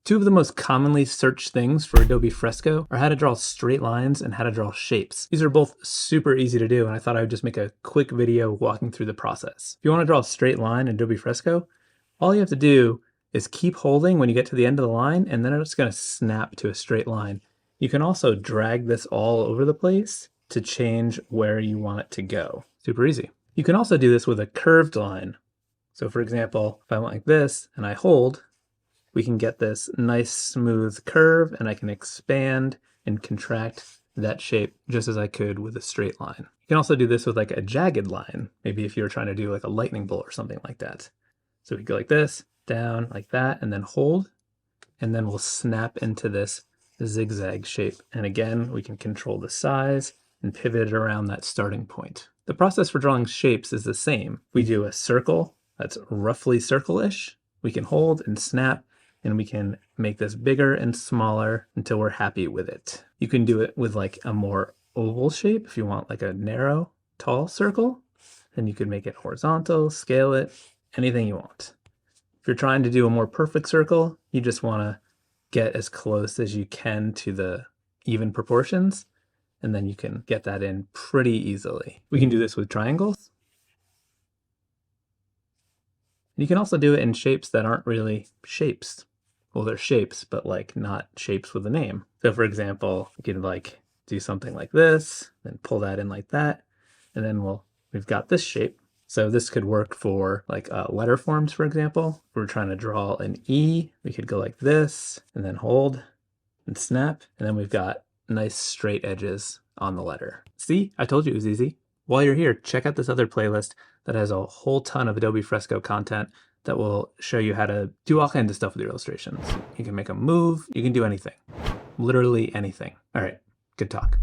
Two of the most commonly searched things for Adobe Fresco are how to draw straight lines and how to draw shapes. These are both super easy to do, and I thought I would just make a quick video walking through the process. If you want to draw a straight line in Adobe Fresco, all you have to do is keep holding when you get to the end of the line, and then it's going to snap to a straight line. You can also drag this all over the place to change where you want it to go. Super easy. You can also do this with a curved line. So for example, if I went like this and I hold, we can get this nice smooth curve, and I can expand and contract that shape just as I could with a straight line. You can also do this with like a jagged line, maybe if you were trying to do like a lightning bolt or something like that. So we go like this, down like that, and then hold, and then we'll snap into this zigzag shape. And again, we can control the size and pivot it around that starting point. The process for drawing shapes is the same. We do a circle that's roughly circle-ish. We can hold and snap, and we can make this bigger and smaller until we're happy with it. You can do it with like a more oval shape if you want like a narrow, tall circle. Then you can make it horizontal, scale it, anything you want. If you're trying to do a more perfect circle, you just want to get as close as you can to the even proportions, and then you can get that in pretty easily. We can do this with triangles. You can also do it in shapes that aren't really shapes. Well, they're shapes, but like not shapes with a name. So for example, we could like do something like this, then pull that in like that, and then we've got this shape. So this could work for like letter forms, for example. If we're trying to draw an E, we could go like this, and then hold and snap, and then we've got nice straight edges on the letter. See, I told you it was easy. While you're here, check out this other playlist that has a whole ton of Adobe Fresco content that will show you how to do all kinds of stuff with your illustrations. You can make a move, you can do anything, literally anything. All right, good talk.